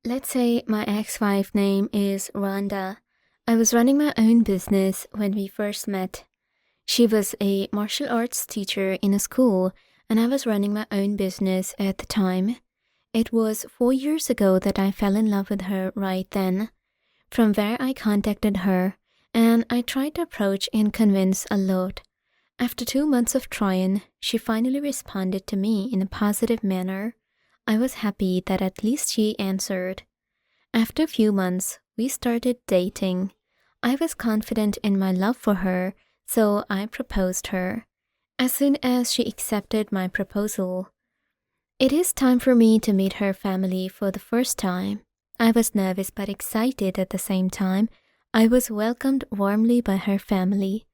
Let's say my ex-wife name is Rhonda. I was running my own business when we first met. She was a martial arts teacher in a school, and I was running my own business at the time. It was 4 years ago that I fell in love with her right then. From there, I contacted her, and I tried to approach and convince a lot. After 2 months of trying, she finally responded to me in a positive manner. I was happy that at least she answered. After a few months, we started dating. I was confident in my love for her, so I proposed her. As soon as she accepted my proposal, it is time for me to meet her family for the first time. I was nervous but excited at the same time. I was welcomed warmly by her family.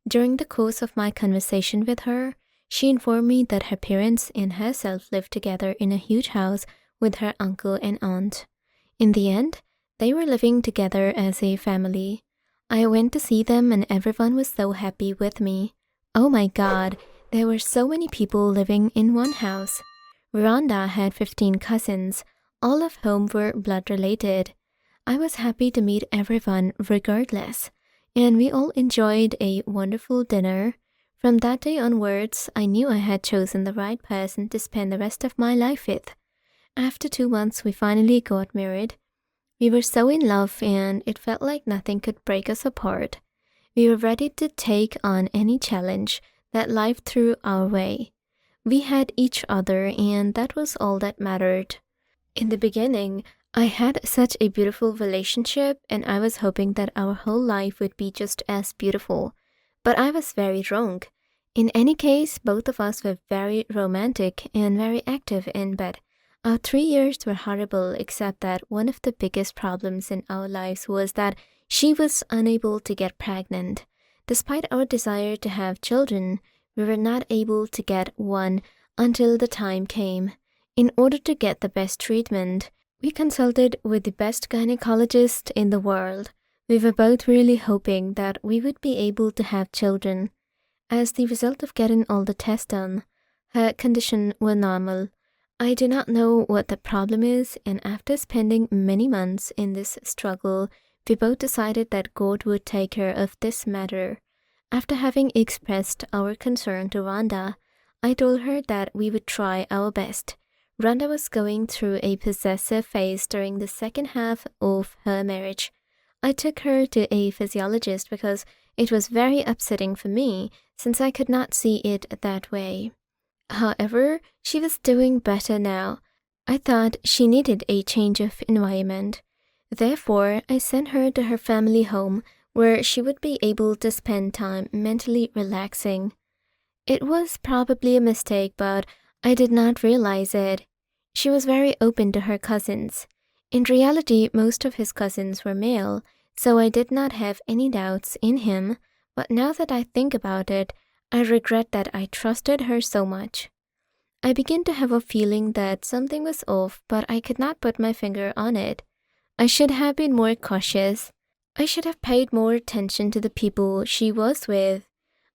During the course of my conversation with her, she informed me that her parents and herself lived together in a huge house with her uncle and aunt. In the end, they were living together as a family. I went to see them and everyone was so happy with me. Oh my God, there were so many people living in one house. Rhonda had 15 cousins, all of whom were blood related. I was happy to meet everyone regardless, and we all enjoyed a wonderful dinner. From that day onwards, I knew I had chosen the right person to spend the rest of my life with. After 2 months, we finally got married. We were so in love and it felt like nothing could break us apart. We were ready to take on any challenge that life threw our way. We had each other and that was all that mattered. In the beginning, I had such a beautiful relationship and I was hoping that our whole life would be just as beautiful. But I was very wrong. In any case, both of us were very romantic and very active in bed. Our 3 years were horrible, except that one of the biggest problems in our lives was that she was unable to get pregnant. Despite our desire to have children, we were not able to get one until the time came. In order to get the best treatment, we consulted with the best gynecologist in the world. We were both really hoping that we would be able to have children. As the result of getting all the tests done, her condition was normal. I do not know what the problem is, and after spending many months in this struggle, we both decided that God would take care of this matter. After having expressed our concern to Rhonda, I told her that we would try our best. Rhonda was going through a possessive phase during the second half of her marriage. I took her to a physiologist because it was very upsetting for me since I could not see it that way. However, she was doing better now. I thought she needed a change of environment. Therefore, I sent her to her family home where she would be able to spend time mentally relaxing. It was probably a mistake, but I did not realize it. She was very open to her cousins. In reality, most of his cousins were male, so I did not have any doubts in him, but now that I think about it, I regret that I trusted her so much. I began to have a feeling that something was off, but I could not put my finger on it. I should have been more cautious. I should have paid more attention to the people she was with.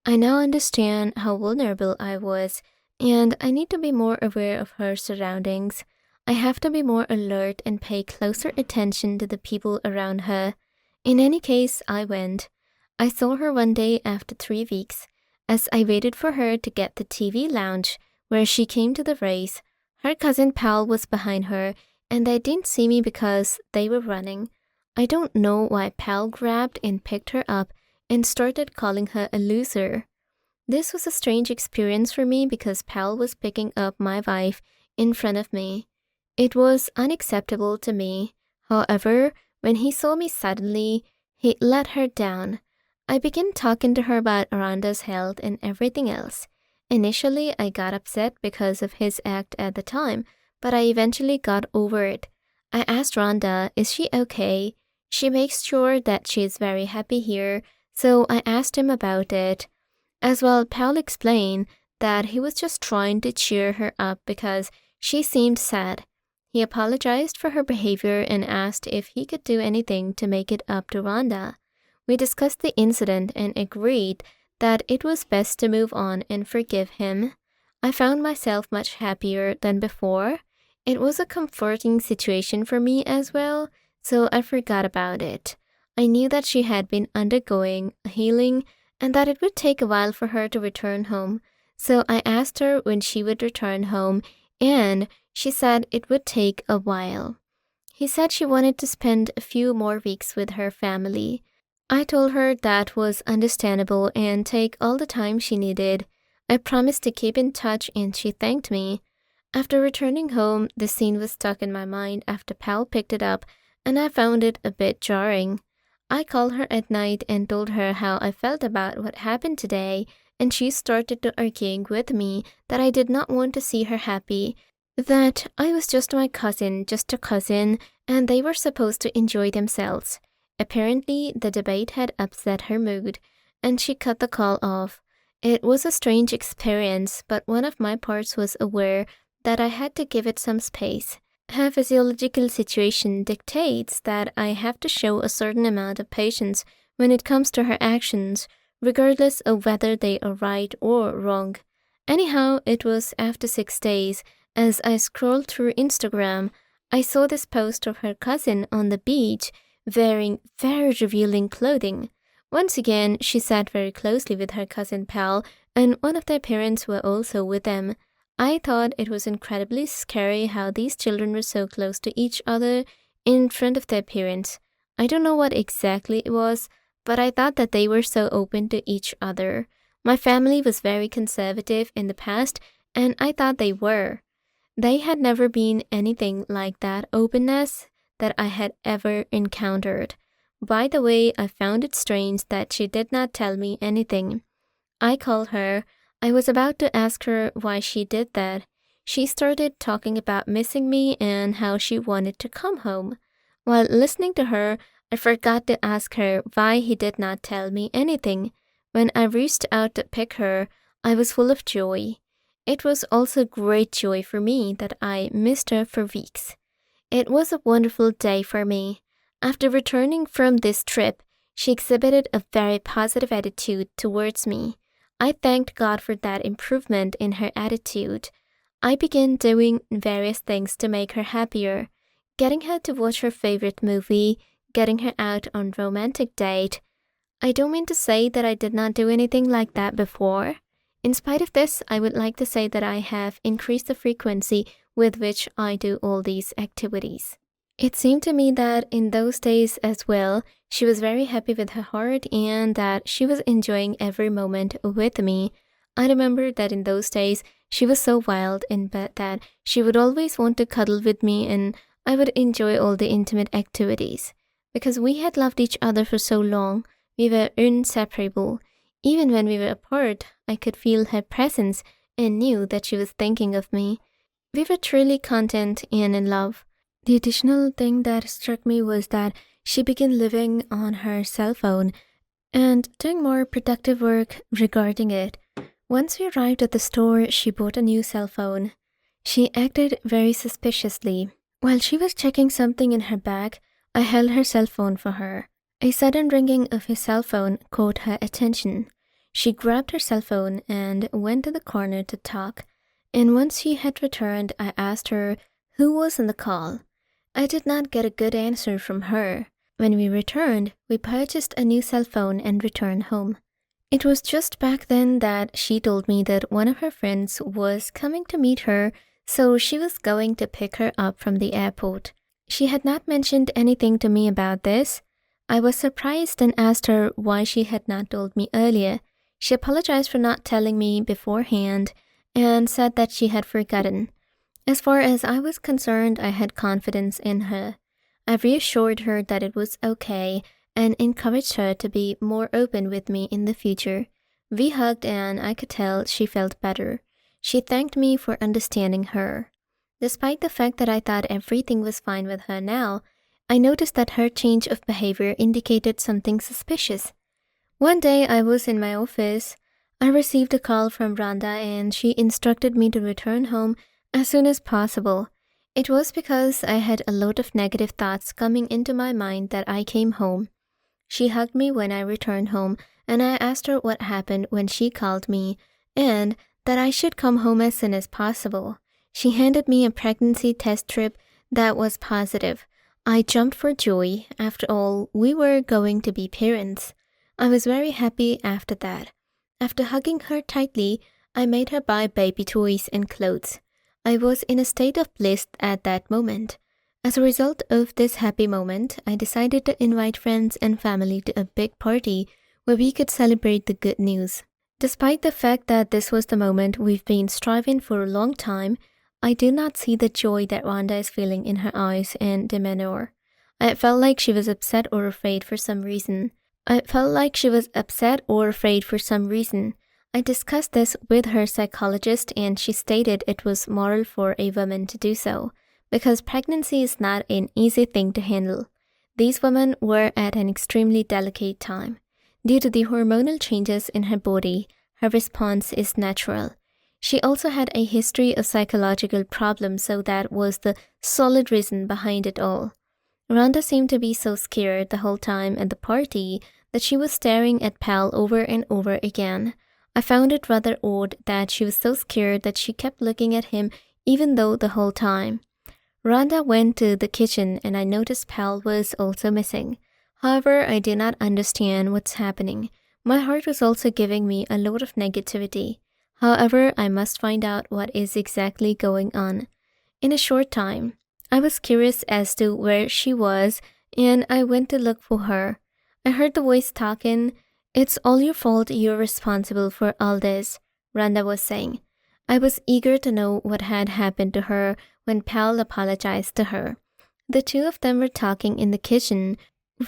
I now understand how vulnerable I was, and I need to be more aware of her surroundings. I have to be more alert and pay closer attention to the people around her. In any case, I went. I saw her one day after 3 weeks. As I waited for her to get the TV lounge where she came to the race, her cousin Pal was behind her and they didn't see me because they were running. I don't know why Pal grabbed and picked her up and started calling her a loser. This was a strange experience for me because Pal was picking up my wife in front of me. It was unacceptable to me. However, when he saw me suddenly, he let her down. I began talking to her about Rhonda's health and everything else. Initially, I got upset because of his act at the time, but I eventually got over it. I asked Rhonda, is she okay? She makes sure that she is very happy here, so I asked him about it. As well, Paul explained that he was just trying to cheer her up because she seemed sad. He apologized for her behavior and asked if he could do anything to make it up to Rhonda. We discussed the incident and agreed that it was best to move on and forgive him. I found myself much happier than before. It was a comforting situation for me as well, so I forgot about it. I knew that she had been undergoing healing and that it would take a while for her to return home, so I asked her when she would return home, and she said it would take a while. He said she wanted to spend a few more weeks with her family. I told her that was understandable and take all the time she needed. I promised to keep in touch and she thanked me. After returning home, the scene was stuck in my mind after Pal picked it up, and I found it a bit jarring. I called her at night and told her how I felt about what happened today, and she started to arguing with me that I did not want to see her happy, that I was just my cousin, just a cousin, and they were supposed to enjoy themselves. Apparently, the debate had upset her mood, and she cut the call off. It was a strange experience, but one of my parts was aware that I had to give it some space. Her physiological situation dictates that I have to show a certain amount of patience when it comes to her actions, regardless of whether they are right or wrong. Anyhow, it was after 6 days. As I scrolled through Instagram, I saw this post of her cousin on the beach wearing very revealing clothing. Once again, she sat very closely with her cousin Pal, and one of their parents were also with them. I thought it was incredibly scary how these children were so close to each other in front of their parents. I don't know what exactly it was, but I thought that they were so open to each other. My family was very conservative in the past, and I thought they were. They had never been anything like that openness that I had ever encountered. By the way, I found it strange that she did not tell me anything. I called her. I was about to ask her why she did that. She started talking about missing me and how she wanted to come home. While listening to her, I forgot to ask her why he did not tell me anything. When I reached out to pick her, I was full of joy. It was also great joy for me that I missed her for weeks. It was a wonderful day for me. After returning from this trip, she exhibited a very positive attitude towards me. I thanked God for that improvement in her attitude. I began doing various things to make her happier, getting her to watch her favorite movie, getting her out on a romantic date. I don't mean to say that I did not do anything like that before. In spite of this, I would like to say that I have increased the frequency with which I do all these activities. It seemed to me that in those days as well, she was very happy with her heart and that she was enjoying every moment with me. I remember that in those days, she was so wild in bed that she would always want to cuddle with me and I would enjoy all the intimate activities. Because we had loved each other for so long, we were inseparable. Even when we were apart, I could feel her presence and knew that she was thinking of me. We were truly content and in love. The additional thing that struck me was that she began living on her cell phone and doing more productive work regarding it. Once we arrived at the store, she bought a new cell phone. She acted very suspiciously. While she was checking something in her bag, I held her cell phone for her. A sudden ringing of his cell phone caught her attention. She grabbed her cell phone and went to the corner to talk. And once she had returned, I asked her who was on the call. I did not get a good answer from her. When we returned, we purchased a new cell phone and returned home. It was just back then that she told me that one of her friends was coming to meet her, so she was going to pick her up from the airport. She had not mentioned anything to me about this. I was surprised and asked her why she had not told me earlier. She apologized for not telling me beforehand and said that she had forgotten. As far as I was concerned, I had confidence in her. I reassured her that it was okay and encouraged her to be more open with me in the future. We hugged and I could tell she felt better. She thanked me for understanding her. Despite the fact that I thought everything was fine with her now, I noticed that her change of behavior indicated something suspicious. One day I was in my office. I received a call from Rhonda and she instructed me to return home as soon as possible. It was because I had a lot of negative thoughts coming into my mind that I came home. She hugged me when I returned home and I asked her what happened when she called me and that I should come home as soon as possible. She handed me a pregnancy test strip that was positive. I jumped for joy. After all, we were going to be parents. I was very happy after that. After hugging her tightly, I made her buy baby toys and clothes. I was in a state of bliss at that moment. As a result of this happy moment, I decided to invite friends and family to a big party where we could celebrate the good news. Despite the fact that this was the moment we've been striving for a long time, I do not see the joy that Rhonda is feeling in her eyes and demeanor. I felt like she was upset or afraid for some reason. I discussed this with her psychologist and she stated it was moral for a woman to do so, because pregnancy is not an easy thing to handle. These women were at an extremely delicate time. Due to the hormonal changes in her body, her response is natural. She also had a history of psychological problems, so that was the solid reason behind it all. Rhonda seemed to be so scared the whole time at the party that she was staring at Pal over and over again. I found it rather odd that she was so scared that she kept looking at him even though the whole time. Rhonda went to the kitchen and I noticed Pal was also missing. However, I did not understand what's happening. My heart was also giving me a lot of negativity. However, I must find out what is exactly going on. In a short time, I was curious as to where she was, and I went to look for her. I heard the voice talking. "It's all your fault, you're responsible for all this," Rhonda was saying. I was eager to know what had happened to her when Pal apologized to her. The two of them were talking in the kitchen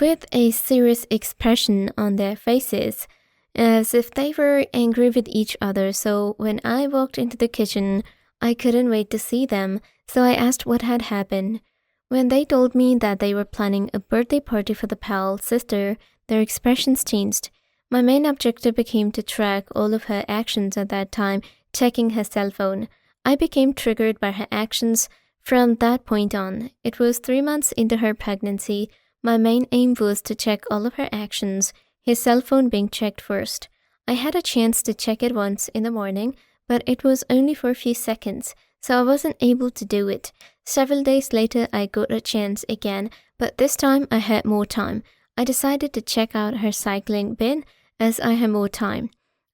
with a serious expression on their faces, as if they were angry with each other, so when I walked into the kitchen, I couldn't wait to see them, so I asked what had happened. When they told me that they were planning a birthday party for the Pal sister, their expressions changed. My main objective became to track all of her actions at that time, checking her cell phone. I became triggered by her actions from that point on. It was 3 months into her pregnancy. My main aim was to check all of her actions, his cell phone being checked first. I had a chance to check it once in the morning, but it was only for a few seconds, so I wasn't able to do it. Several days later, I got a chance again, but this time I had more time. I decided to check out her cycling bin as I had more time.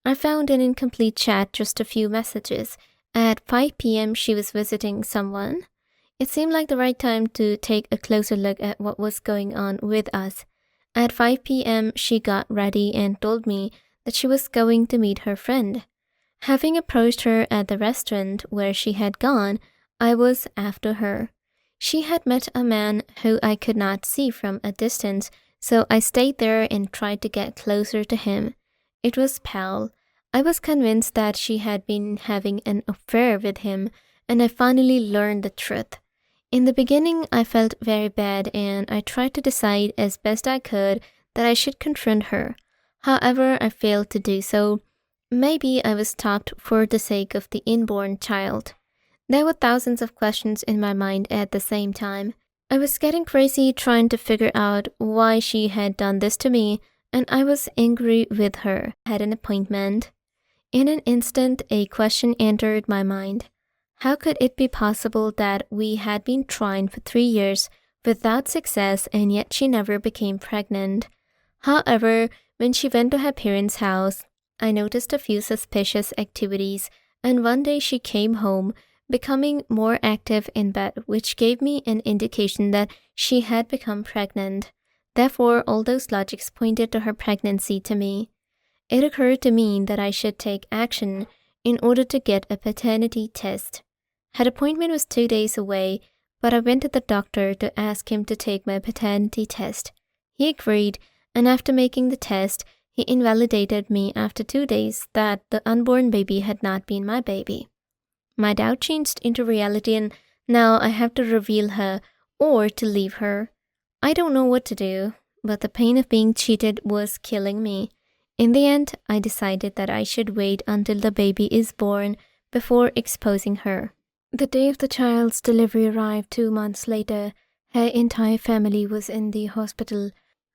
I found an incomplete chat, just a few messages. At 5 p.m., she was visiting someone. It seemed like the right time to take a closer look at what was going on with us. At 5 p.m., she got ready and told me that she was going to meet her friend. Having approached her at the restaurant where she had gone, I was after her. She had met a man who I could not see from a distance, so I stayed there and tried to get closer to him. It was Pal. I was convinced that she had been having an affair with him, and I finally learned the truth. In the beginning, I felt very bad and I tried to decide as best I could that I should confront her. However, I failed to do so. Maybe I was stopped for the sake of the inborn child. There were thousands of questions in my mind at the same time. I was getting crazy trying to figure out why she had done this to me, and I was angry with her. I had an appointment. In an instant, a question entered my mind. How could it be possible that we had been trying for 3 years without success and yet she never became pregnant? However, when she went to her parents' house, I noticed a few suspicious activities, and one day she came home, becoming more active in bed, which gave me an indication that she had become pregnant. Therefore, all those logics pointed to her pregnancy to me. It occurred to me that I should take action in order to get a paternity test. Her appointment was 2 days away, but I went to the doctor to ask him to take my paternity test. He agreed, and after making the test, he invalidated me after 2 days that the unborn baby had not been my baby. My doubt changed into reality, and now I have to reveal her or to leave her. I don't know what to do, but the pain of being cheated was killing me. In the end, I decided that I should wait until the baby is born before exposing her. The day of the child's delivery arrived 2 months later. Her entire family was in the hospital.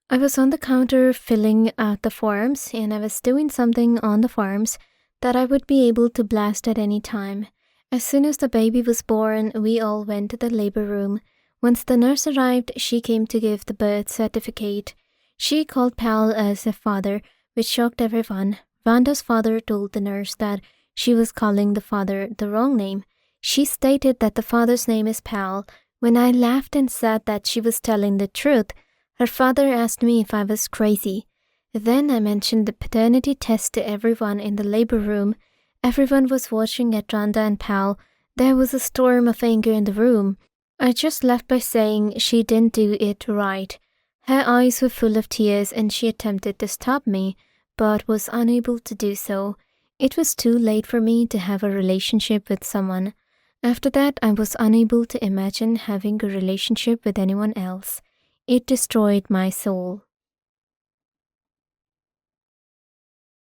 I was on the counter filling out the forms, and I was doing something on the forms that I would be able to blast at any time. As soon as the baby was born, we all went to the labor room. Once the nurse arrived, she came to give the birth certificate. She called Pal as a father, which shocked everyone. Rhonda's father told the nurse that she was calling the father the wrong name. She stated that the father's name is Pal. When I laughed and said that she was telling the truth, her father asked me if I was crazy. Then I mentioned the paternity test to everyone in the labor room. Everyone was watching at Rhonda and Pal. There was a storm of anger in the room. I just left by saying she didn't do it right. Her eyes were full of tears and she attempted to stop me, but was unable to do so. It was too late for me to have a relationship with someone. After that, I was unable to imagine having a relationship with anyone else. It destroyed my soul.